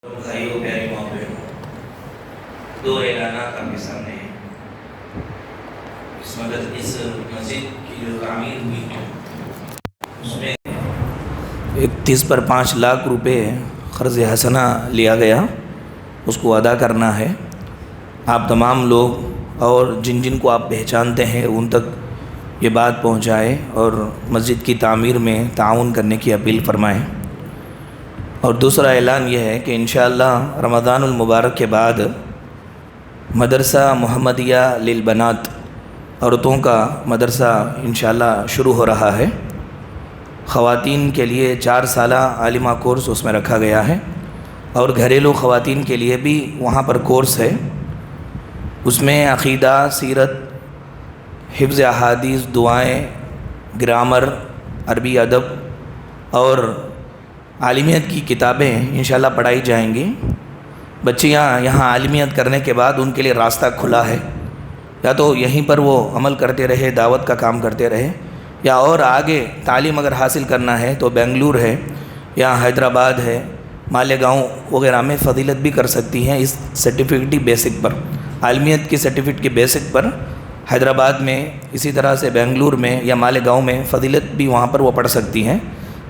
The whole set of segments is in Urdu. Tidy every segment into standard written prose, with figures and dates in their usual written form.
بھائیوں پیاری ماں بہنوں، دو اعلانات آپ کے سامنے ہیں۔ اس مسجد کی جو تعمیر ہوئی ہے اس میں 31 پر 5 لاکھ روپے قرض حسنہ لیا گیا، اس کو ادا کرنا ہے۔ آپ تمام لوگ اور جن جن کو آپ پہچانتے ہیں ان تک یہ بات پہنچائیں اور مسجد کی تعمیر میں تعاون کرنے کی اپیل فرمائیں۔ اور دوسرا اعلان یہ ہے کہ انشاءاللہ رمضان المبارک کے بعد مدرسہ محمدیہ للبنات عورتوں کا مدرسہ انشاءاللہ شروع ہو رہا ہے۔ خواتین کے لیے 4 سالہ عالمہ کورس اس میں رکھا گیا ہے، اور گھریلو خواتین کے لیے بھی وہاں پر کورس ہے۔ اس میں عقیدہ، سیرت، حفظ احادیث، دعائیں، گرامر، عربی ادب اور عالمیت کی کتابیں انشاءاللہ پڑھائی جائیں گی۔ بچیاں یہاں عالمیت کرنے کے بعد ان کے لیے راستہ کھلا ہے، یا تو یہیں پر وہ عمل کرتے رہے، دعوت کا کام کرتے رہے، یا اور آگے تعلیم اگر حاصل کرنا ہے تو بنگلور ہے یا حیدرآباد ہے، مالیگاؤں وغیرہ میں فضیلت بھی کر سکتی ہیں اس سرٹیفکیٹ کی بیسک پر، عالمیت کی سرٹیفکیٹ کی بیسک پر۔ حیدرآباد میں اسی طرح سے بنگلور میں یا مالیگاؤں میں فضیلت بھی وہاں پر وہ پڑھ سکتی ہیں۔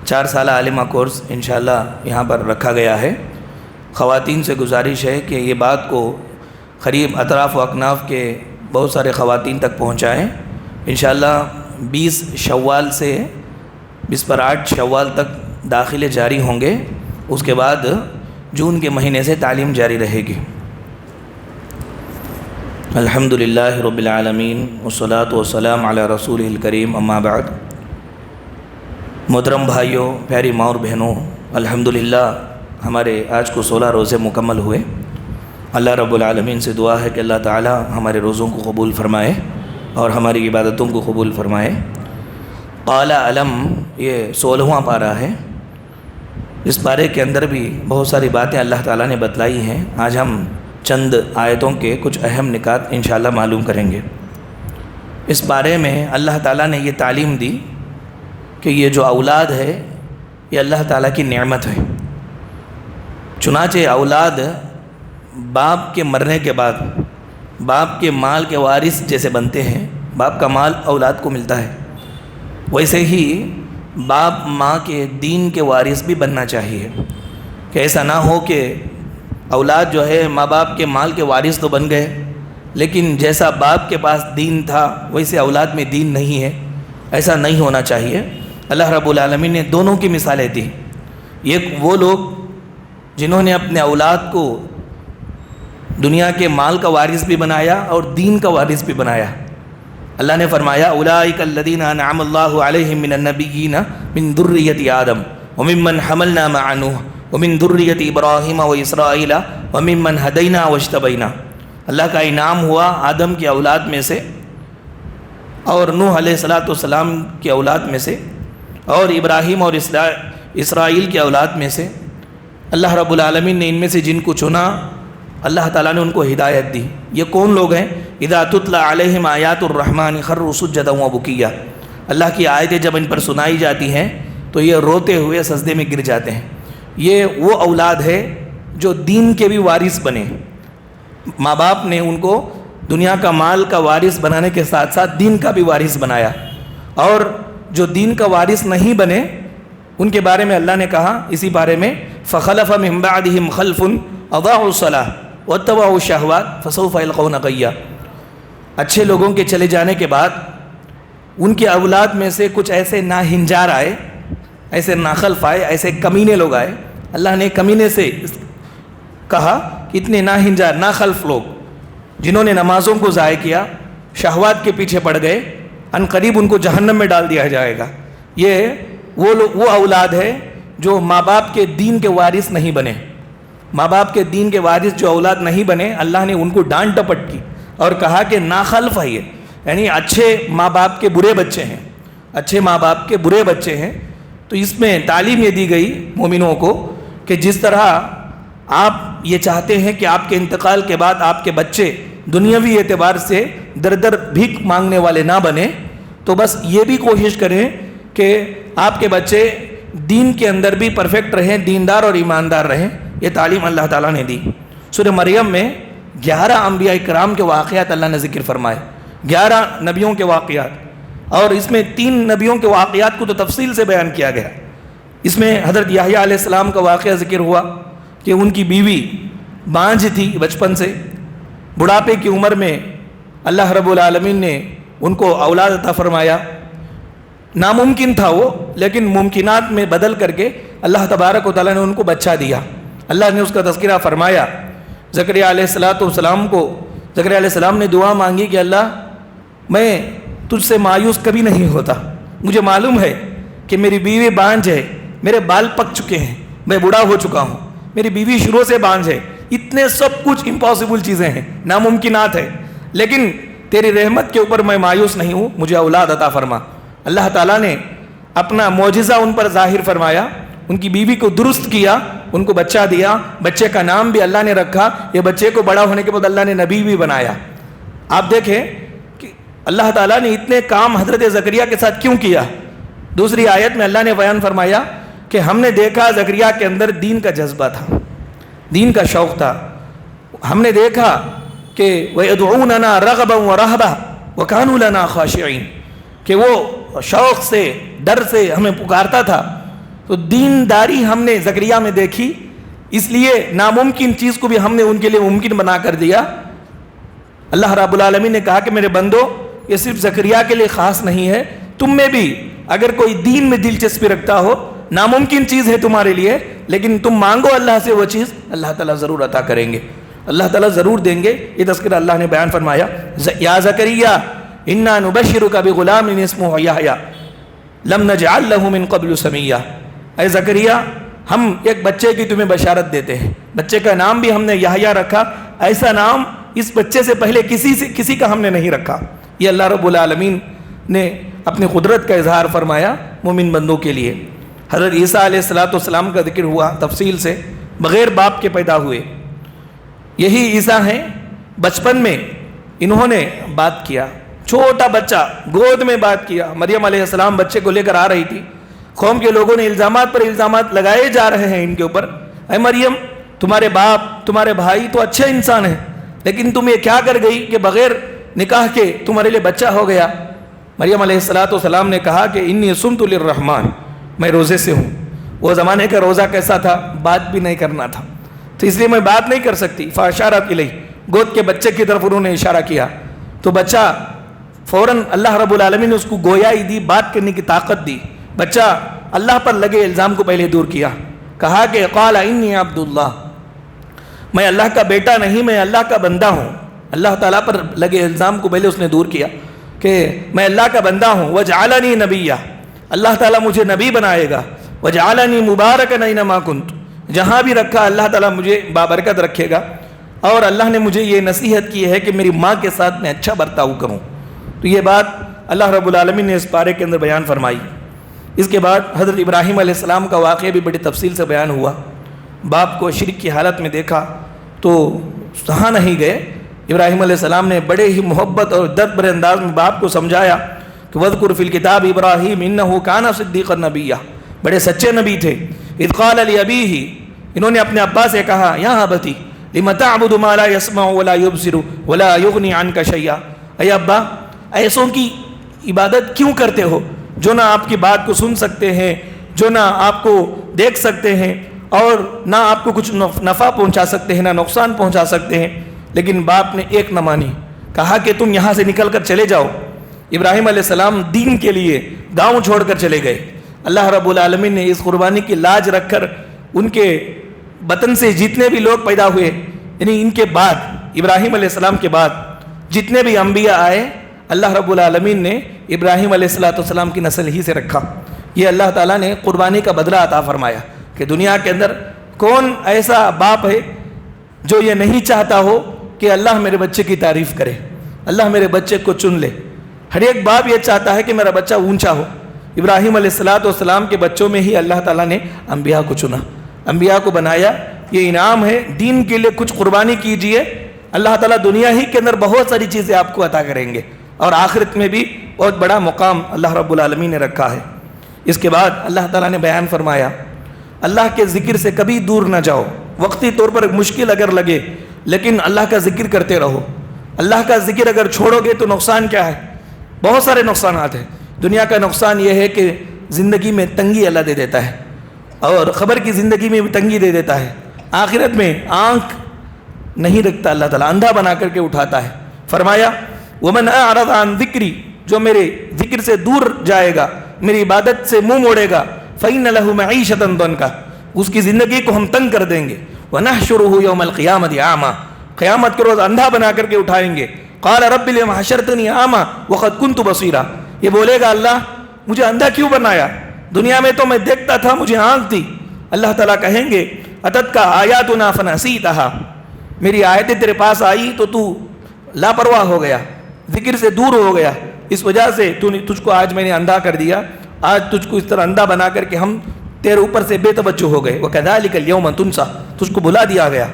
4 سالہ عالمہ کورس انشاءاللہ یہاں پر رکھا گیا ہے۔ خواتین سے گزارش ہے کہ یہ بات کو قریب اطراف و اکناف کے بہت سارے خواتین تک پہنچائیں۔ انشاءاللہ 20 شوال سے 20/8 شوال تک داخلے جاری ہوں گے، اس کے بعد جون کے مہینے سے تعلیم جاری رہے گی۔ الحمدللہ رب العالمین والصلاة والسلام علی رسولہ الکریم، اما بعد۔ محترم بھائیوں، پیاری ماں اور بہنوں، الحمدللہ ہمارے آج کو 16 روزے مکمل ہوئے۔ اللہ رب العالمین سے دعا ہے کہ اللہ تعالی ہمارے روزوں کو قبول فرمائے اور ہماری عبادتوں کو قبول فرمائے۔ قال علم یہ 16واں پارہ ہے۔ اس پارے کے اندر بھی بہت ساری باتیں اللہ تعالیٰ نے بتلائی ہیں۔ آج ہم چند آیتوں کے کچھ اہم نکات انشاءاللہ معلوم کریں گے۔ اس پارے میں اللہ تعالیٰ نے یہ تعلیم دی کہ یہ جو اولاد ہے یہ اللہ تعالیٰ کی نعمت ہے۔ چنانچہ اولاد باپ کے مرنے کے بعد باپ کے مال کے وارث جیسے بنتے ہیں، باپ کا مال اولاد کو ملتا ہے، ویسے ہی باپ ماں کے دین کے وارث بھی بننا چاہیے، کہ ایسا نہ ہو کہ اولاد جو ہے ماں باپ کے مال کے وارث تو بن گئے، لیکن جیسا باپ کے پاس دین تھا ویسے اولاد میں دین نہیں ہے۔ ایسا نہیں ہونا چاہیے۔ اللہ رب العالمین نے دونوں کی مثالیں دی۔ یہ وہ لوگ جنہوں نے اپنے اولاد کو دنیا کے مال کا وارث بھی بنایا اور دین کا وارث بھی بنایا۔ اللہ نے فرمایا اولئک الذین انعم اللہ علیہم من النبیین من ذریۃ آدم وممن حملنا مع نوح ومن ذریۃ ابراہیم واسرائیل وممن ہدینا واجتبینا۔ اللہ کا انعام ہوا آدم کی اولاد میں سے اور نوح علیہ السلام کی اولاد میں سے اور ابراہیم اور اسرائیل کی اولاد میں سے۔ اللہ رب العالمین نے ان میں سے جن کو چنا اللہ تعالیٰ نے ان کو ہدایت دی۔ یہ کون لوگ ہیں؟ اذا تتلی علیہم آیات الرحمن خروا سجدا وبکیا۔ اللہ کی آیتیں جب ان پر سنائی جاتی ہیں تو یہ روتے ہوئے سجدے میں گر جاتے ہیں۔ یہ وہ اولاد ہے جو دین کے بھی وارث بنے۔ ماں باپ نے ان کو دنیا کا مال کا وارث بنانے کے ساتھ ساتھ دین کا بھی وارث بنایا، اور جو دین کا وارث نہیں بنے ان کے بارے میں اللہ نے کہا اسی بارے میں فخلف من بعدہم خلف اضاعوا الصلاۃ واتبعوا الشہوات فسوف یلقون غیا۔ اچھے لوگوں کے چلے جانے کے بعد ان کے اولاد میں سے کچھ ایسے ناہنجار آئے، ایسے ناخلف آئے، ایسے کمینے لوگ آئے۔ اللہ نے کمینے سے کہا کہ اتنے ناہنجار ناخلف لوگ جنہوں نے نمازوں کو ضائع کیا، شہوات کے پیچھے پڑ گئے، ان قریب ان کو جہنم میں ڈال دیا جائے گا۔ یہ وہ اولاد ہے جو ماں باپ کے دین کے وارث نہیں بنے۔ ماں باپ کے دین کے وارث جو اولاد نہیں بنے، اللہ نے ان کو ڈانٹ ٹپٹ کی اور کہا کہ ناخلف ہے یہ، یعنی اچھے ماں باپ کے برے بچے ہیں، اچھے ماں باپ کے برے بچے ہیں۔ تو اس میں تعلیم یہ دی گئی مومنوں کو کہ جس طرح آپ یہ چاہتے ہیں کہ آپ کے انتقال کے بعد آپ کے بچے دنیاوی اعتبار سے در در بھیک مانگنے والے نہ بنیں، تو بس یہ بھی کوشش کریں کہ آپ کے بچے دین کے اندر بھی پرفیکٹ رہیں، دیندار اور ایماندار رہیں۔ یہ تعلیم اللہ تعالیٰ نے دی۔ سورہ مریم میں 11 انبیاء کرام کے واقعات اللہ نے ذکر فرمائے، 11 نبیوں کے واقعات، اور اس میں 3 نبیوں کے واقعات کو تو تفصیل سے بیان کیا گیا۔ اس میں حضرت یحییٰ علیہ السلام کا واقعہ ذکر ہوا کہ ان کی بیوی بانجھ تھی بچپن سے، بڑھاپے کی عمر میں اللہ رب العالمین نے ان کو اولاد عطا فرمایا۔ ناممکن تھا وہ، لیکن ممکنات میں بدل کر کے اللہ تبارک و تعالیٰ نے ان کو بچہ دیا۔ اللہ نے اس کا تذکرہ فرمایا۔ زکریا علیہ السلام کو زکریا علیہ السلام نے دعا مانگی کہ اللہ میں تجھ سے مایوس کبھی نہیں ہوتا، مجھے معلوم ہے کہ میری بیوی بانجھ ہے، میرے بال پک چکے ہیں، میں بوڑھا ہو چکا ہوں، میری بیوی شروع سے بانجھ ہے، اتنے سب کچھ امپاسبل چیزیں ہیں، ناممکنات ہیں، لیکن تیری رحمت کے اوپر میں مایوس نہیں ہوں، مجھے اولاد عطا فرما۔ اللہ تعالیٰ نے اپنا معجزہ ان پر ظاہر فرمایا، ان کی بیوی کو درست کیا، ان کو بچہ دیا، بچے کا نام بھی اللہ نے رکھا۔ یہ بچے کو بڑا ہونے کے بعد اللہ نے نبی بھی بنایا۔ آپ دیکھیں کہ اللہ تعالیٰ نے اتنے کام حضرت زکریا کے ساتھ کیوں کیا۔ دوسری آیت میں اللہ نے بیان فرمایا کہ ہم نے دیکھا زکریا کے اندر دین کا جذبہ تھا، دین کا شوق تھا۔ ہم نے دیکھا کہ وَيَدْعُونَنَا رَغَبًا وَرَهْبًا وَكَانُوا لَنَا خَاشِعِينَ، کہ وہ شوق سے، ڈر سے ہمیں پکارتا تھا۔ تو دینداری ہم نے زکریا میں دیکھی، اس لیے ناممکن چیز کو بھی ہم نے ان کے لیے ممکن بنا کر دیا۔ اللہ رب العالمین نے کہا کہ میرے بندو، یہ صرف زکریا کے لیے خاص نہیں ہے، تم میں بھی اگر کوئی دین میں دلچسپی رکھتا ہو، ناممکن چیز ہے تمہارے لیے، لیکن تم مانگو اللہ سے وہ چیز، اللہ تعالیٰ ضرور عطا کریں گے، اللہ تعالیٰ ضرور دیں گے۔ یہ تذکرہ اللہ نے بیان فرمایا۔ یا زکریا انا نبشرک بغلام اسمہ یحییٰ لم نجعل لہ من قبل سمیہ، اے زکریا ہم ایک بچے کی تمہیں بشارت دیتے ہیں، بچے کا نام بھی ہم نے یحییٰ رکھا، ایسا نام اس بچے سے پہلے کسی کا ہم نے نہیں رکھا۔ یہ اللہ رب العالمین نے اپنی قدرت کا اظہار فرمایا مومن بندوں کے لیے۔ حضرت عیسیٰ علیہ السلام کا ذکر ہوا تفصیل سے، بغیر باپ کے پیدا ہوئے۔ یہی عیسیٰ ہیں، بچپن میں انہوں نے بات کیا، چھوٹا بچہ گود میں بات کیا۔ مریم علیہ السلام بچے کو لے کر آ رہی تھی، قوم کے لوگوں نے الزامات پر الزامات لگائے جا رہے ہیں ان کے اوپر، اے مریم تمہارے باپ تمہارے بھائی تو اچھے انسان ہیں، لیکن تم یہ کیا کر گئی کہ بغیر نکاح کے تمہارے لیے بچہ ہو گیا۔ مریم علیہ السلام نے کہا کہ انی صمت للرحمن، میں روزے سے ہوں۔ وہ زمانے کا روزہ کیسا تھا، بات بھی نہیں کرنا تھا، تو اس لیے میں بات نہیں کر سکتی۔ فاشارت الیہ، گود کے بچے کی طرف انہوں نے اشارہ کیا، تو بچہ فوراً اللہ رب العالمین نے اس کو گویائی دی، بات کرنے کی طاقت دی۔ بچہ اللہ پر لگے الزام کو پہلے دور کیا، کہا کہ قال انی عبد اللہ، میں اللہ کا بیٹا نہیں، میں اللہ کا بندہ ہوں۔ اللہ تعالیٰ پر لگے الزام کو پہلے اس نے دور کیا کہ میں اللہ کا بندہ ہوں۔ وجعلنی نبیّا، اللہ تعالیٰ مجھے نبی بنائے گا۔ وجعلنی مبارکا اینما کنت، جہاں بھی رکھا اللہ تعالیٰ مجھے بابرکت رکھے گا۔ اور اللہ نے مجھے یہ نصیحت کی ہے کہ میری ماں کے ساتھ میں اچھا برتاؤ کروں۔ تو یہ بات اللہ رب العالمین نے اس پارے کے اندر بیان فرمائی۔ اس کے بعد حضرت ابراہیم علیہ السلام کا واقعہ بھی بڑی تفصیل سے بیان ہوا۔ باپ کو شرک کی حالت میں دیکھا تو سہا نہیں گئے۔ ابراہیم علیہ السلام نے بڑے ہی محبت اور درد بھرے انداز میں باپ کو سمجھایا کہ وَاذْكُرْ فِي الْكِتَابِ إِبْرَاهِيمَ إِنَّهُ كَانَ صِدِّيقًا نَبِيًّا، بڑے سچے نبی تھے۔ اِذْ قَالَ لِأَبِيهِ، انہوں نے اپنے ابا سے کہا یا ابتی لِمَ تَعْبُدُ مَا لَا يَسْمَعُ وَلَا يُبْصِرُ وَلَا يُغْنِي عَنْكَ شَيْئًا، اے ابا ایسوں کی عبادت کیوں کرتے ہو جو نہ آپ کی بات کو سن سکتے ہیں، جو نہ آپ کو دیکھ سکتے ہیں، اور نہ آپ کو کچھ نفع پہنچا سکتے ہیں، نہ نقصان پہنچا سکتے ہیں۔ لیکن باپ نے ایک نہ مانی، کہا کہ تم یہاں سے نکل کر چلے جاؤ۔ ابراہیم علیہ السلام دین کے لیے گاؤں چھوڑ کر چلے گئے۔ اللہ رب العالمین نے اس قربانی کی لاج رکھ کر ان کے وطن سے جتنے بھی لوگ پیدا ہوئے، یعنی ان کے بعد ابراہیم علیہ السلام کے بعد جتنے بھی انبیاء آئے، اللہ رب العالمین نے ابراہیم علیہ السلام کی نسل ہی سے رکھا۔ یہ اللہ تعالیٰ نے قربانی کا بدلہ عطا فرمایا کہ دنیا کے اندر کون ایسا باپ ہے جو یہ نہیں چاہتا ہو کہ اللہ میرے بچے کی تعریف کرے، اللہ میرے بچے کو چن لے۔ ہر ایک باپ یہ چاہتا ہے کہ میرا بچہ اونچا ہو۔ ابراہیم علیہ السلام کے بچوں میں ہی اللہ تعالیٰ نے انبیاء کو چنا، انبیاء کو بنایا۔ یہ انعام ہے، دین کے لیے کچھ قربانی کیجئے، اللہ تعالیٰ دنیا ہی کے اندر بہت ساری چیزیں آپ کو عطا کریں گے، اور آخرت میں بھی بہت بڑا مقام اللہ رب العالمین نے رکھا ہے۔ اس کے بعد اللہ تعالیٰ نے بیان فرمایا اللہ کے ذکر سے کبھی دور نہ جاؤ، وقتی طور پر مشکل اگر لگے، لیکن اللہ کا ذکر کرتے رہو. اللہ کا ذکر اگر چھوڑو گے تو نقصان کیا ہے؟ بہت سارے نقصانات ہیں. دنیا کا نقصان یہ ہے کہ زندگی میں تنگی اللہ دے دیتا ہے، اور خبر کی زندگی میں بھی تنگی دے دیتا ہے. آخرت میں آنکھ نہیں رکھتا اللہ تعالیٰ، اندھا بنا کر کے اٹھاتا ہے. فرمایا وَمَنْ أَعْرَضَ عَنْ ذِكْرِي، جو میرے ذکر سے دور جائے گا، میری عبادت سے منہ موڑے گا، فَإِنَّ لَهُ مَعِيشَةً ضَنْكَ، اس کی زندگی کو ہم تنگ کر دیں گے. وَنَحْشُرُهُ يَوْمَ الْقِيَامَةِ أَعْمَى، قیامت کے روز اندھا بنا کر کے اٹھائیں گے. قَالَ رَبِّ لِمَ حَشَرْتَنِي أَعْمَى وَقَدْ كُنْتُ بَصِيرًا، یہ بولے گا اللہ مجھے اندھا کیوں بنایا؟ دنیا میں تو میں دیکھتا تھا، مجھے آنکھ تھی. اللہ تعالیٰ کہیں گے اَتَتْكَ آيَاتُنَا فَنَسِيتَهَا، میری آیتیں تیرے پاس آئی تو تو لاپرواہ ہو گیا، ذکر سے دور ہو گیا، اس وجہ سے تجھ کو آج میں نے اندھا کر دیا. آج تجھ کو اس طرح اندھا بنا کر کے ہم تیرے اوپر سے بے توجہ ہو گئے. وَكَذَلِكَ الْيَوْمَ تُنْسَى، تجھ کو بھلا دیا گیا.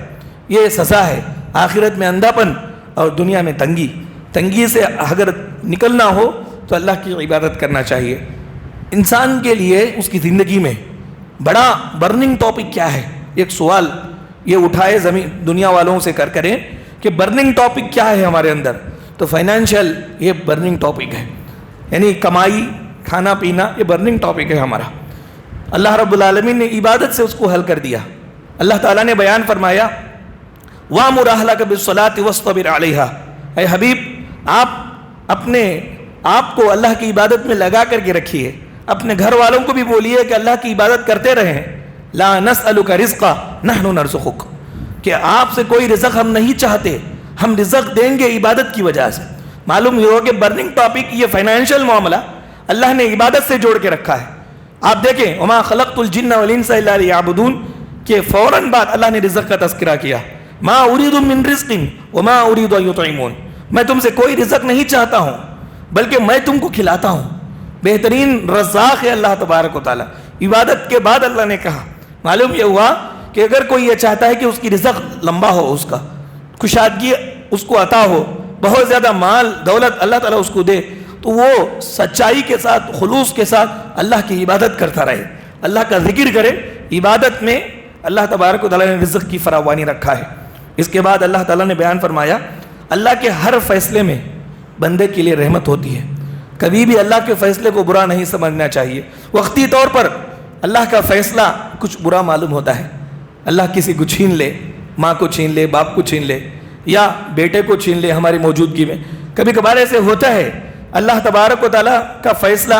یہ سزا ہے. آخرت میں اندھا پن اور دنیا میں تنگی. تنگی سے اگر نکلنا ہو تو اللہ کی عبادت کرنا چاہیے. انسان کے لیے اس کی زندگی میں بڑا برننگ ٹاپک کیا ہے؟ ایک سوال یہ اٹھائے دنیا والوں سے کریں کہ برننگ ٹاپک کیا ہے ہمارے اندر؟ تو فائنینشیل یہ برننگ ٹاپک ہے، یعنی کمائی، کھانا پینا، یہ برننگ ٹاپک ہے ہمارا. اللہ رب العالمین نے عبادت سے اس کو حل کر دیا. اللہ تعالیٰ نے بیان فرمایا وَأْمُرْ أَهْلَكَ بِالصَّلَاةِ وَاصْطَبِرْ عَلَيْهَا، اے حبیب آپ اپنے آپ کو اللہ کی عبادت میں لگا کر کے رکھیے. اپنے گھر والوں کو بھی بولیے کہ اللہ کی عبادت کرتے رہیں. لَا نَسْأَلُكَ رِزْقًا نَحْنُ نَرْزُقُكَ، کہ آپ سے کوئی رزق ہم نہیں چاہتے، ہم رزق دیں گے عبادت کی وجہ سے. معلوم یہ ہو کہ برننگ ٹاپک یہ فائنینشیل معاملہ اللہ نے عبادت سے جوڑ کے رکھا ہے. آپ دیکھیں وَمَا خَلَقْتُ الْجِنَّ وَالْإِنسَ إِلَّا لِيَعْبُدُونَ کہ فوراً بعد اللہ نے رزق کا تذکرہ کیا. مَا أُرِيدُ مِن رِزْقٍ وَمَا أُرِيدُ أَن يُطْعِمُونَ، میں تم سے کوئی رزق نہیں چاہتا ہوں بلکہ میں تم کو کھلاتا ہوں. بہترین رزاق ہے اللہ تبارک و تعالیٰ. عبادت کے بعد اللہ نے کہا. معلوم یہ ہوا کہ اگر کوئی یہ چاہتا ہے کہ اس کی رزق لمبا ہو، اس کا کشادگی اس کو عطا ہو، بہت زیادہ مال دولت اللہ تعالیٰ اس کو دے، تو وہ سچائی کے ساتھ، خلوص کے ساتھ اللہ کی عبادت کرتا رہے، اللہ کا ذکر کرے. عبادت میں اللہ تبارک و تعالیٰ نے رزق کی فراوانی رکھا ہے. اس کے بعد اللہ تعالیٰ نے بیان فرمایا اللہ کے ہر فیصلے میں بندے کے لیے رحمت ہوتی ہے. کبھی بھی اللہ کے فیصلے کو برا نہیں سمجھنا چاہیے. وقتی طور پر اللہ کا فیصلہ کچھ برا معلوم ہوتا ہے، اللہ کسی کو چھین لے، ماں کو چھین لے، باپ کو چھین لے، یا بیٹے کو چھین لے ہماری موجودگی میں. کبھی کبھار ایسے ہوتا ہے. اللہ تبارک و تعالیٰ کا فیصلہ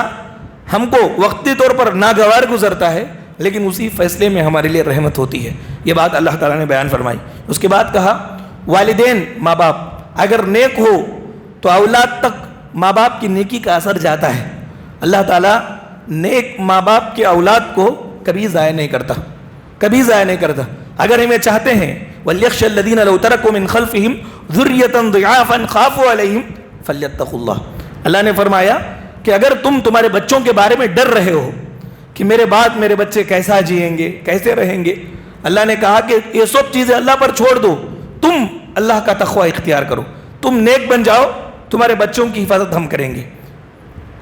ہم کو وقتی طور پر ناگوار گزرتا ہے، لیکن اسی فیصلے میں ہمارے لیے رحمت ہوتی ہے. یہ بات اللہ تعالیٰ نے بیان فرمائی. اس کے بعد کہا والدین، ماں باپ اگر نیک ہو تو اولاد تک ماں باپ کی نیکی کا اثر جاتا ہے. اللہ تعالیٰ نیک ماں باپ کے اولاد کو کبھی ضائع نہیں کرتا، کبھی ضائع نہیں کرتا. اگر ہمیں چاہتے ہیں وَلْيَخْشَ الَّذِينَ لَوْ تَرَكُوا مِنْ خَلْفِهِمْ ذُرِّيَّةً ضِعَافًا خَافُوا عَلَيْهِمْ فَلْيَتَّقُوا اللَّهَ، اللہ نے فرمایا کہ اگر تم تمہارے بچوں کے بارے میں ڈر رہے ہو کہ میرے بعد میرے بچے کیسا جئیں گے، کیسے رہیں گے، اللہ نے کہا کہ یہ سب چیزیں اللہ پر چھوڑ دو، تم اللہ کا تقوی اختیار کرو، تم نیک بن جاؤ، تمہارے بچوں کی حفاظت ہم کریں گے.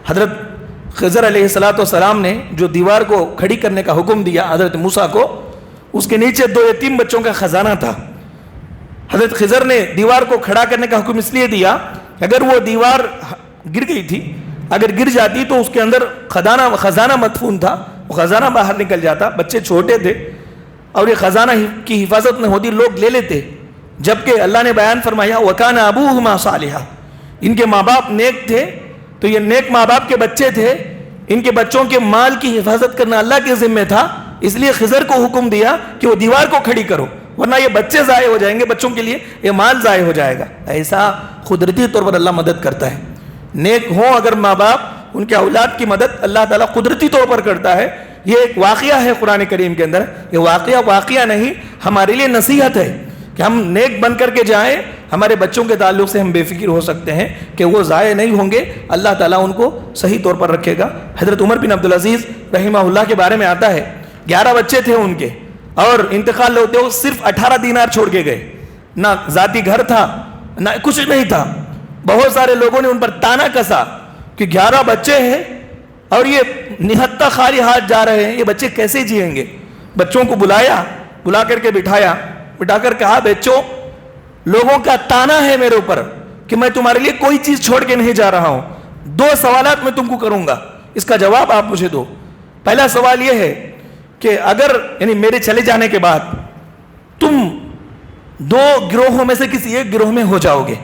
حضرت خضر علیہ السلام نے جو دیوار کو کھڑی کرنے کا حکم دیا حضرت موسیٰ کو، اس کے نیچے 2 یتیم بچوں کا خزانہ تھا. حضرت خضر نے دیوار کو کھڑا کرنے کا حکم اس لیے دیا کہ اگر وہ دیوار گر گئی تھی، اگر گر جاتی تو اس کے اندر خزانہ مدفون تھا، وہ خزانہ باہر نکل جاتا. بچے چھوٹے تھے اور یہ خزانہ کی حفاظت نہ ہوتی، لوگ لے لیتے. جبکہ اللہ نے بیان فرمایا وَكَانَ أَبُوهُمَا صَالِحًا، ان کے ماں باپ نیک تھے، تو یہ نیک ماں باپ کے بچے تھے، ان کے بچوں کے مال کی حفاظت کرنا اللہ کے ذمہ تھا. اس لیے خضر کو حکم دیا کہ وہ دیوار کو کھڑی کرو، ورنہ یہ بچے ضائع ہو جائیں گے، بچوں کے لیے یہ مال ضائع ہو جائے گا. ایسا قدرتی طور پر اللہ مدد کرتا ہے. نیک ہوں اگر ماں باپ، ان کے اولاد کی مدد اللہ تعالیٰ قدرتی طور پر کرتا ہے. یہ ایک واقعہ ہے قرآن کریم کے اندر. یہ واقعہ نہیں، ہمارے لیے نصیحت ہے کہ ہم نیک بن کر کے جائیں. ہمارے بچوں کے تعلق سے ہم بے فکر ہو سکتے ہیں کہ وہ ضائع نہیں ہوں گے، اللہ تعالیٰ ان کو صحیح طور پر رکھے گا. حضرت عمر بن عبدالعزیز رحمہ اللہ کے بارے میں آتا ہے 11 بچے تھے ان کے، اور انتقال ہوتے وہ صرف 18 دینار چھوڑ کے گئے. نہ ذاتی گھر تھا، نہ کچھ نہیں تھا. بہت سارے لوگوں نے ان پر تانا کسا کہ 11 بچے ہیں اور یہ نہتا خالی ہاتھ جا رہے ہیں، یہ بچے کیسے جئیں گے. بچوں کو بلایا، بلا کر کے بٹھا کر کہا بچوں لوگوں کا تانا ہے میرے اوپر کہ میں تمہارے لیے کوئی چیز چھوڑ کے نہیں جا رہا ہوں. 2 سوالات میں تم کو کروں گا, اس کا جواب آپ مجھے دو. پہلا سوال یہ ہے کہ اگر یعنی میرے چلے جانے کے بعد تم 2 گروہوں میں سے کسی ایک گروہ میں ہو جاؤ گے,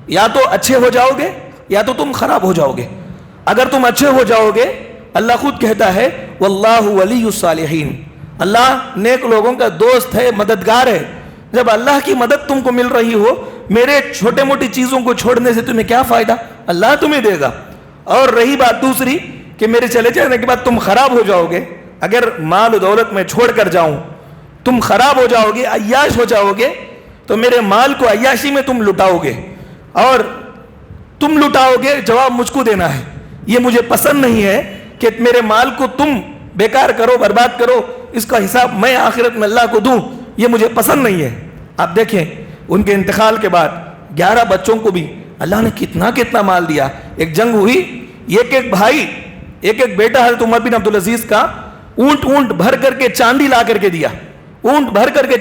یا تو اچھے ہو جاؤ گے یا تو تم خراب ہو جاؤ گے. اگر تم اچھے ہو جاؤ گے اللہ خود کہتا ہے واللہ ولی الصالحین, اللہ نیک لوگوں کا دوست ہے, مددگار ہے. جب اللہ کی مدد تم کو مل رہی ہو, میرے چھوٹے موٹی چیزوں کو چھوڑنے سے تمہیں کیا فائدہ, اللہ تمہیں دے گا. اور رہی بات دوسری کہ میرے چلے جانے کے بعد تم خراب ہو جاؤ گے, اگر مال و دولت میں چھوڑ کر جاؤں تم خراب ہو جاؤ گے, عیاش ہو جاؤ گے, تو میرے مال کو عیاشی میں تم لٹاؤ گے, اور تم لٹاؤ گے جواب مجھ کو دینا ہے. یہ مجھے پسند نہیں ہے کہ میرے مال کو تم بیکار کرو, برباد کرو, اس کا حساب میں آخرت میں اللہ کو دوں, یہ مجھے پسند نہیں ہے. آپ دیکھیں ان کے انتقال کے بعد 11 بچوں کو بھی اللہ نے کتنا مال دیا. ایک جنگ ہوئی, ایک بھائی ایک بیٹا حضرت عمر بن عبدالعزیز کا اونٹ بھر کر کے چاندی لا کر کے دیا,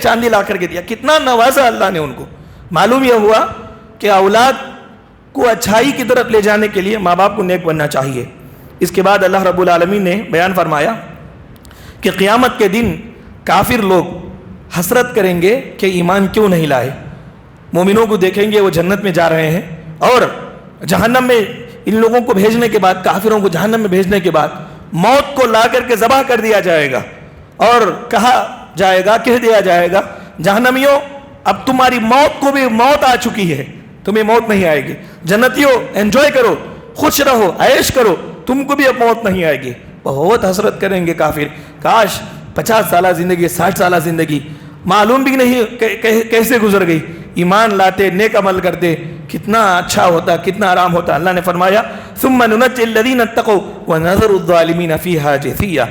چاندی لا کر کے دیا. کتنا نوازا اللہ نے ان کو. معلوم یہ ہوا کہ اولاد کو اچھائی کی طرف لے جانے کے لیے ماں باپ کو نیک بننا چاہیے. اس کے بعد اللہ رب العالمین نے بیان فرمایا کہ قیامت کے دن کافر لوگ حسرت کریں گے کہ ایمان کیوں نہیں لائے. مومنوں کو دیکھیں گے وہ جنت میں جا رہے ہیں, اور جہنم میں ان لوگوں کو بھیجنے کے بعد, کافروں کو جہنم میں بھیجنے کے بعد موت کو لا کر کے ذبح کر دیا جائے گا, اور کہہ دیا جائے گا جہنمیوں اب تمہاری موت کو بھی موت آ چکی ہے, تمہیں موت نہیں آئے گی. جنتیوں انجوائے کرو, خوش رہو, عیش کرو, تم کو بھی اب موت نہیں آئے گی. بہت حسرت کریں گے کافر, کاش 50 سالہ زندگی, 60 سالہ زندگی معلوم بھی نہیں کیسے گزر گئی. ایمان لاتے, نیک عمل کرتے, کتنا اچھا ہوتا, کتنا آرام ہوتا. اللہ نے فرمایا ثم ننجی الذین اتقوا ونذر الظالمین فیہا جثیا,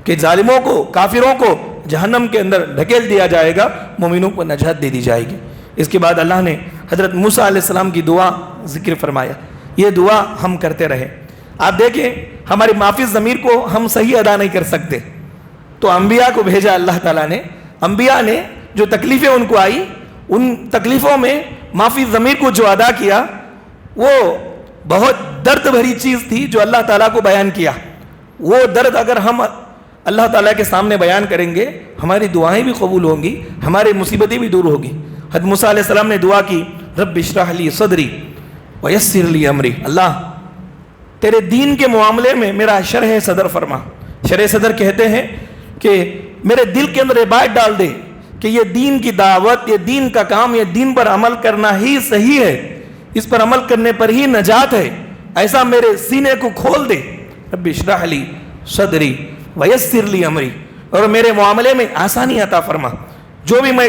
کہ ظالموں کو, کافروں کو جہنم کے اندر ڈھکیل دیا جائے گا, مومنوں کو نجات دے دی جائے گی. اس کے بعد اللہ نے حضرت موسیٰ علیہ السلام کی دعا ذکر فرمایا. یہ دعا ہم کرتے رہے. آپ دیکھیں ہماری معافی ضمیر کو ہم صحیح ادا نہیں کر سکتے, تو انبیاء کو بھیجا اللہ تعالیٰ نے. انبیاء نے جو تکلیفیں ان کو آئی, ان تکلیفوں میں معافی ضمیر کو جو ادا کیا وہ بہت درد بھری چیز تھی جو اللہ تعالیٰ کو بیان کیا. وہ درد اگر ہم اللہ تعالیٰ کے سامنے بیان کریں گے ہماری دعائیں بھی قبول ہوں گی, ہماری مصیبتیں بھی دور ہوگی. حضرت موسیٰ علیہ السلام نے دعا کی رب اشرح لی صدری ویسر لی امری, اللہ تیرے دین کے معاملے میں میرا شرح صدر فرما. شرح صدر کہتے ہیں کہ میرے دل کے اندر یہ بات ڈال دے کہ یہ دین کی دعوت, یہ دین کا کام, یہ دین پر عمل کرنا ہی صحیح ہے, اس پر عمل کرنے پر ہی نجات ہے. ایسا میرے سینے کو کھول دے. رب اشرح لی صدری ویسر لی امری, اور میرے معاملے میں آسانی عطا فرما. جو بھی میں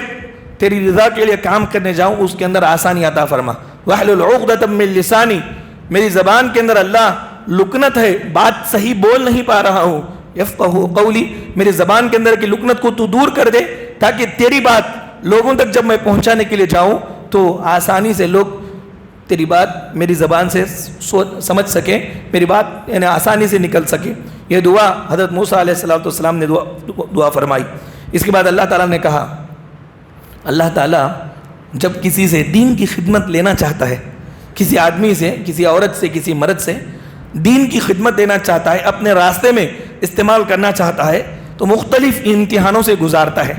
تیری رضا کے لیے کام کرنے جاؤں اس کے اندر آسانی عطا فرما. واحلل عقدۃ من لسانی, میری زبان کے اندر اللہ لکنت ہے, بات صحیح بول نہیں پا رہا ہوں. یفقہوا قولی, میری زبان کے اندر کی لکنت کو تو دور کر دے تاکہ تیری بات لوگوں تک جب میں پہنچانے کے لیے جاؤں تو آسانی سے لوگ تیری بات میری زبان سے سمجھ سکیں, میری بات یعنی آسانی سے نکل سکے. یہ دعا حضرت موسیٰ علیہ السلام نے دعا فرمائی. اس کے بعد اللہ تعالیٰ نے کہا, اللہ تعالیٰ جب کسی سے دین کی خدمت لینا چاہتا ہے, کسی آدمی سے, کسی عورت سے, کسی مرد سے دین کی خدمت دینا چاہتا ہے, اپنے راستے میں استعمال کرنا چاہتا ہے, تو مختلف امتحانوں سے گزارتا ہے.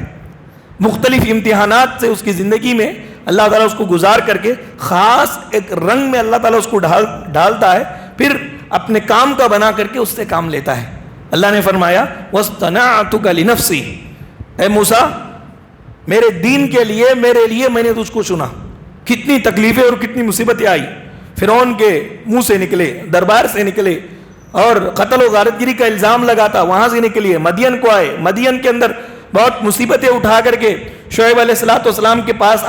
مختلف امتحانات سے اس کی زندگی میں اللہ تعالیٰ اس کو گزار کر کے خاص ایک رنگ میں اللہ تعالیٰ اس کو ڈالتا ہے, پھر اپنے کام کا بنا کر کے اس سے کام لیتا ہے. اللہ نے فرمایا وَاصْطَنَعْتُكَ لِنَفْسِي, اے موسیٰ میرے دین کے لیے, میرے لیے میں نے تجھ کو چنا. کتنی تکلیفیں اور کتنی مصیبتیں آئی. فرعون کے منہ سے نکلے, دربار سے نکلے, اور قتل و غارت گیری کا الزام لگا تھا, وہاں سے نکلیے, مدین کو آئے, مدین کے اندر بہت مصیبتیں اٹھا کر کے شعیب علیہ السلام کے پاس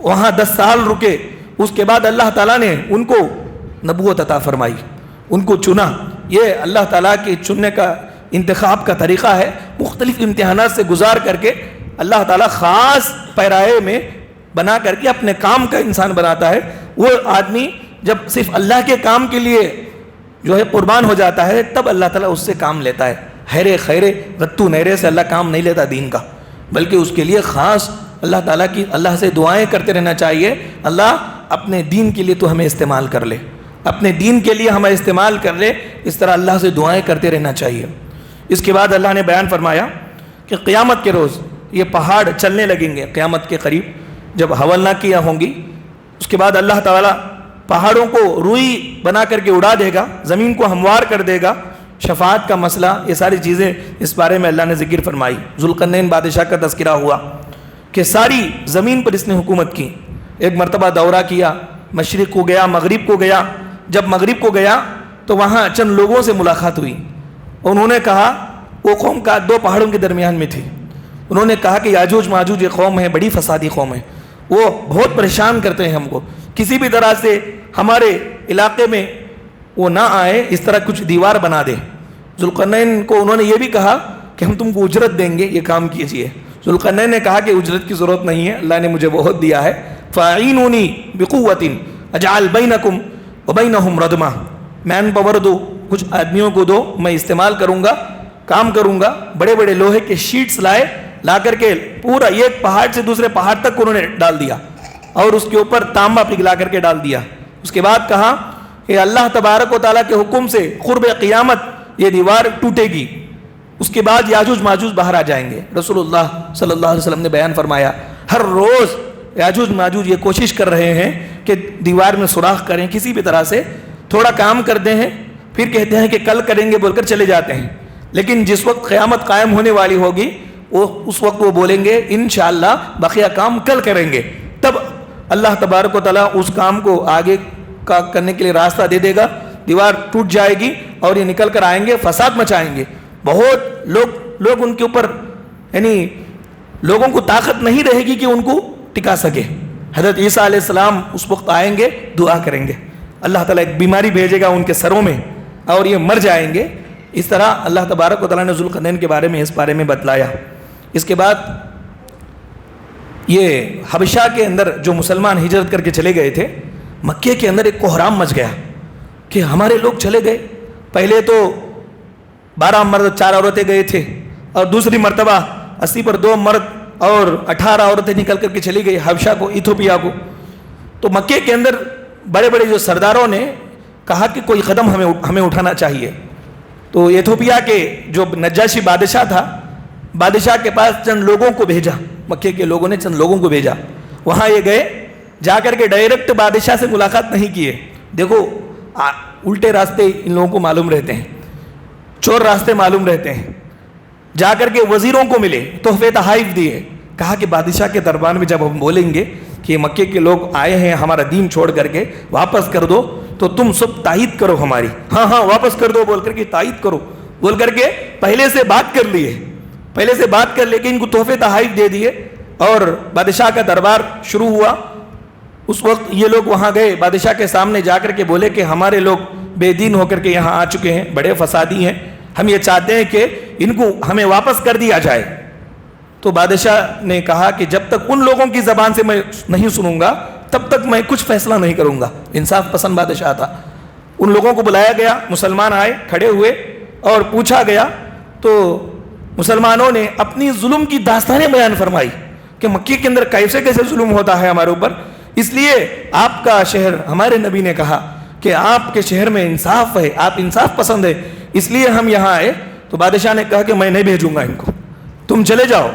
وہاں 10 سال رکے. اس کے بعد اللہ تعالیٰ نے ان کو نبوت عطا فرمائی, ان کو چنا. یہ اللہ تعالیٰ کے چننے کا انتخاب کا طریقہ ہے. مختلف امتحانات سے گزار کر کے اللہ تعالیٰ خاص پیرائے میں بنا کر کے اپنے کام کا انسان بناتا ہے. وہ آدمی جب صرف اللہ کے کام کے لیے جو ہے قربان ہو جاتا ہے تب اللہ تعالیٰ اس سے کام لیتا ہے. ہیرے خیرے رتو نیرے سے اللہ کام نہیں لیتا دین کا. بلکہ اس کے لیے خاص اللہ سے دعائیں کرتے رہنا چاہیے، اللہ اپنے دین کے لیے تو ہمیں استعمال کر لے، اپنے دین کے لیے ہمیں استعمال کر لے، اس طرح اللہ سے دعائیں کرتے رہنا چاہیے۔ اس کے بعد اللہ نے بیان فرمایا کہ قیامت کے روز یہ پہاڑ چلنے لگیں گے، قیامت کے قریب جب حولناک کیا ہوں گی، اس کے بعد اللہ تعالیٰ پہاڑوں کو روئی بنا کر کے اڑا دے گا، زمین کو ہموار کر دے گا، شفاعت کا مسئلہ، یہ ساری چیزیں اس بارے میں اللہ نے ذکر فرمائی۔ ذوالقرنین بادشاہ کا تذکرہ ہوا کہ ساری زمین پر اس نے حکومت کی، ایک مرتبہ دورہ کیا، مشرق کو گیا، مغرب کو گیا، جب مغرب کو گیا تو وہاں چند لوگوں سے ملاقات ہوئی، انہوں نے کہا، وہ قوم کا 2 پہاڑوں کے درمیان میں تھی، انہوں نے کہا کہ یاجوج ماجوج یہ قوم ہے، بڑی فسادی قوم ہے، وہ بہت پریشان کرتے ہیں ہم کو، کسی بھی طرح سے ہمارے علاقے میں وہ نہ آئے، اس طرح کچھ دیوار بنا دے۔ ذوالقرنین کو انہوں نے یہ بھی کہا کہ ہم تم کو اجرت دیں گے، یہ کام کیجئے۔ ذوالقرنین نے کہا کہ اجرت کی ضرورت نہیں ہے، اللہ نے مجھے بہت دیا ہے، فَأَعِينُونِي بِقُوَّةٍ أَجْعَلْ بَيْنَكُمْ وَبَيْنَهُمْ رَدْمًا، مین پاور دو، کچھ آدمیوں کو دو، میں استعمال کروں گا، کام کروں گا۔ بڑے بڑے لوہے کے شیٹس لائے، لا کر کے پورا ایک پہاڑ سے دوسرے پہاڑ تک انہوں نے ڈال دیا، اور اس کے اوپر تانبا پگھلا کر کے ڈال دیا۔ اس کے بعد کہا کہ اللہ تبارک و تعالیٰ کے حکم سے قرب قیامت یہ دیوار ٹوٹے گی، اس کے بعد یاجوج ماجوج باہر آ جائیں گے۔ رسول اللہ صلی اللہ علیہ وسلم نے بیان فرمایا، ہر روز یاجوج ماجوج یہ کوشش کر رہے ہیں کہ دیوار میں سوراخ کریں، کسی بھی طرح سے تھوڑا کام کرتے ہیں، پھر کہتے ہیں کہ کل کریں گے بول کر چلے جاتے ہیں، لیکن جس وقت قیامت قائم ہونے والی ہوگی اس وقت وہ بولیں گے انشاءاللہ بقیہ کام کل کریں گے، تب اللہ تبارک و تعالیٰ اس کام کو آگے کا کرنے کے لیے راستہ دے دے گا، دیوار ٹوٹ جائے گی اور یہ نکل کر آئیں گے، فساد مچائیں گے، بہت لوگ ان کے اوپر، یعنی لوگوں کو طاقت نہیں رہے گی کہ ان کو ٹکا سکے۔ حضرت عیسیٰ علیہ السلام اس وقت آئیں گے، دعا کریں گے، اللہ تعالیٰ ایک بیماری بھیجے گا ان کے سروں میں اور یہ مر جائیں گے۔ اس طرح اللہ تبارک و تعالیٰ نے ذوالقرنین کے بارے میں اس بارے میں بتلایا۔ اس کے بعد یہ حبشہ کے اندر جو مسلمان ہجرت کر کے چلے گئے تھے، مکے کے اندر ایک کوہرام مچ گیا کہ ہمارے لوگ چلے گئے، پہلے تو 12 مرد 4 عورتیں گئے تھے، اور دوسری مرتبہ 80 پر 2 مرد اور 18 عورتیں نکل کر کے چلی گئی حبشہ کو، ایتھوپیا کو۔ تو مکے کے اندر بڑے بڑے جو سرداروں نے کہا کہ کوئی قدم ہمیں اٹھانا چاہیے، تو ایتھوپیا کے جو نجاشی بادشاہ تھا، بادشاہ کے پاس چند لوگوں کو بھیجا، مکے کے لوگوں نے چند لوگوں کو بھیجا، وہاں یہ گئے، جا کر کے ڈائریکٹ بادشاہ سے ملاقات نہیں کیے۔ دیکھو الٹے راستے ان لوگوں کو معلوم رہتے ہیں، چور راستے معلوم رہتے ہیں۔ جا کر کے وزیروں کو ملے، تحفے تحائف دیے، کہا کہ بادشاہ کے دربار میں جب ہم بولیں گے کہ مکے کے لوگ آئے ہیں ہمارا دین چھوڑ کر کے، واپس کر دو، تو تم سب تائید کرو ہماری، ہاں ہاں واپس کر دو بول کر کے، تائید کرو بول کر کے پہلے سے بات کر لیے، پہلے سے بات کر لے کے ان کو تحفے تحائف دے دیے، اور بادشاہ کا دربار شروع ہوا۔ اس وقت یہ لوگ وہاں گئے، بادشاہ کے سامنے جا کر کے بولے کہ ہمارے لوگ بے دین ہو کر کے یہاں آ چکے ہیں، بڑے فسادی ہیں، ہم یہ چاہتے ہیں کہ ان کو ہمیں واپس کر دیا جائے۔ تو بادشاہ نے کہا کہ جب تک ان لوگوں کی زبان سے میں نہیں سنوں گا تب تک میں کچھ فیصلہ نہیں کروں گا۔ انصاف پسند بادشاہ تھا۔ ان لوگوں کو بلایا گیا، مسلمان آئے، کھڑے ہوئے اور پوچھا گیا، تو مسلمانوں نے اپنی ظلم کی داستانیں بیان فرمائی کہ مکے کے اندر کیسے کیسے ظلم ہوتا ہے ہمارے اوپر، اس لیے آپ کا شہر، ہمارے نبی نے کہا کہ آپ کے شہر میں انصاف ہے، آپ انصاف پسند ہے، اس لیے ہم یہاں آئے۔ تو بادشاہ نے کہا کہ میں نہیں بھیجوں گا ان کو، تم چلے جاؤ۔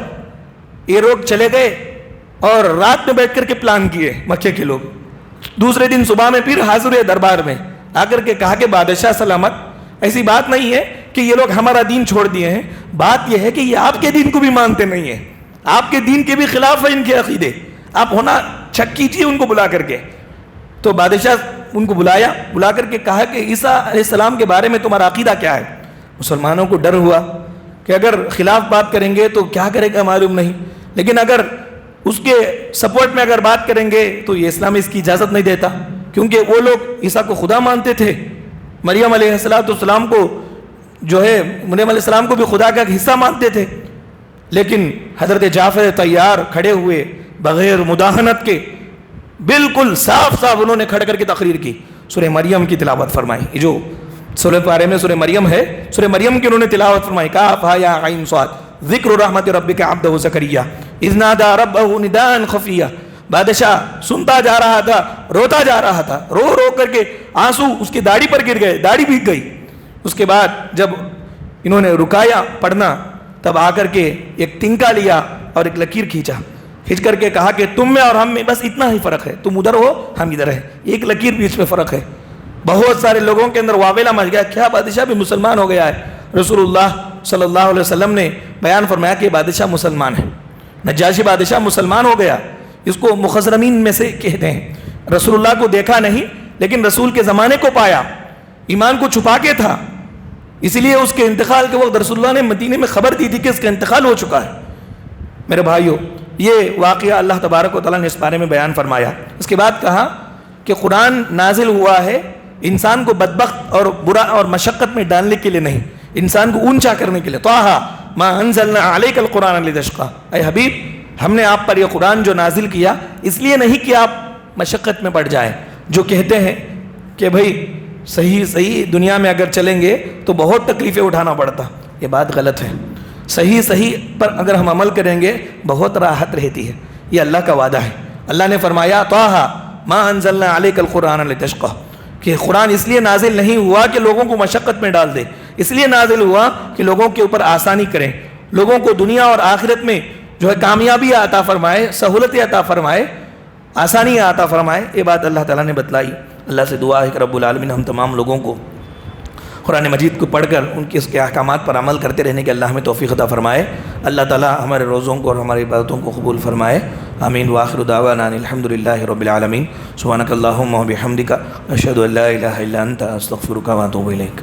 یہ لوگ چلے گئے اور رات میں بیٹھ کر کے پلان کیے مکے کے لوگ۔ دوسرے دن صبح میں پھر حاضر ہوئے دربار میں، آ کر کے کہا کہ بادشاہ سلامت، ایسی بات نہیں ہے کہ یہ لوگ ہمارا دین چھوڑ دیے ہیں، بات یہ ہے کہ یہ آپ کے دین کو بھی مانتے نہیں ہیں، آپ کے دین کے بھی خلاف ہے ان کے عقیدے، آپ ہونا چیک کیجیے ان کو بلا کر کے۔ تو بادشاہ ان کو بلایا، بلا کر کے کہا کہ عیسیٰ علیہ السلام کے بارے میں تمہارا عقیدہ کیا ہے؟ مسلمانوں کو ڈر ہوا کہ اگر خلاف بات کریں گے تو کیا کرے گا معلوم نہیں، لیکن اگر اس کے سپورٹ میں اگر بات کریں گے تو یہ اسلام اس کی اجازت نہیں دیتا، کیونکہ وہ لوگ عیسیٰ کو خدا مانتے تھے، مریم علیہ السلام کو جو ہے مریم علیہ السلام کو بھی خدا کا حصہ مانتے تھے۔ لیکن حضرت جعفر طیار کھڑے ہوئے بغیر مداہنت کے، بالکل صاف صاف انہوں نے کھڑ کر کے تقریر کی، سورہ مریم کی تلاوت فرمائی۔ یہ جو سورہ پارے میں سورہ مریم ہے، سورہ مریم کی انہوں نے تلاوت فرمائی، کہا یا عین صاد ذکر رحمت ربک عبدہ زکریا اذ نادى ربہ نداء خفیا. بادشاہ سنتا جا رہا تھا، روتا جا رہا تھا، رو رو کر کے آنسو اس کی داڑھی پر گر گئے، داڑھی بھیگ گئی. اس کے بعد جب انہوں نے رکایا پڑھنا تب آ کر کے ایک تنکا لیا اور ایک لکیر کھینچ کر کے کہا کہ تم میں اور ہم میں بس اتنا ہی فرق ہے، تم ادھر ہو ہم ادھر ہیں، ایک لکیر بیچ میں فرق ہے. بہت سارے لوگوں کے اندر واویلا مچ گیا، کیا بادشاہ بھی مسلمان ہو گیا ہے. رسول اللہ صلی اللہ علیہ وسلم نے بیان فرمایا کہ بادشاہ مسلمان ہے، نجاشی بادشاہ مسلمان ہو گیا. اس کو مخضرمین میں سے کہتے ہیں. رسول اللہ کو دیکھا نہیں لیکن رسول کے زمانے کو پایا، ایمان کو چھپا کے تھا، اسی لیے اس کے انتقال کے وقت رسول اللہ نے مدینے میں خبر دی تھی کہ اس کا انتقال ہو چکا ہے. میرے بھائیو، یہ واقعہ اللہ تبارک و تعالیٰ نے اس بارے میں بیان فرمایا. اس کے بعد کہا کہ قرآن نازل ہوا ہے انسان کو بدبخت اور برا اور مشقت میں ڈالنے کے لیے نہیں، انسان کو اونچا کرنے کے لیے. طٰہٰ ما انزلنا علیک القرآن لتشقیٰ، اے حبیب ہم نے آپ پر یہ قرآن جو نازل کیا اس لیے نہیں کہ آپ مشقت میں پڑ جائیں. جو کہتے ہیں کہ بھائی صحیح دنیا میں اگر چلیں گے تو بہت تکلیفیں اٹھانا پڑتا، یہ بات غلط ہے. صحیح پر اگر ہم عمل کریں گے بہت راحت رہتی ہے، یہ اللہ کا وعدہ ہے. اللہ نے فرمایا طٰہٰ ما انزلنا علیک القرآن لتشقیٰ، کہ قرآن اس لیے نازل نہیں ہوا کہ لوگوں کو مشقت میں ڈال دے، اس لیے نازل ہوا کہ لوگوں کے اوپر آسانی کریں، لوگوں کو دنیا اور آخرت میں جو ہے کامیابی عطا فرمائے، سہولتیں عطا فرمائے، آسانی عطا فرمائے. یہ بات اللہ تعالیٰ نے بتلائی. اللہ سے دعا ہے کہ رب العالمین ہم تمام لوگوں کو قرآن مجید کو پڑھ کر ان کے اس کے احکامات پر عمل کرتے رہنے کے اللہ ہمیں توفیق عطا فرمائے. اللہ تعالیٰ ہمارے روزوں کو اور ہماری عبادتوں کو قبول فرمائے. آمین. وآخر دعوانا الحمد للہ رب العالمین. سبحانک اللہم و بحمدک اشہد ان لا الہ الا انت استغفرک و اتوب الیک.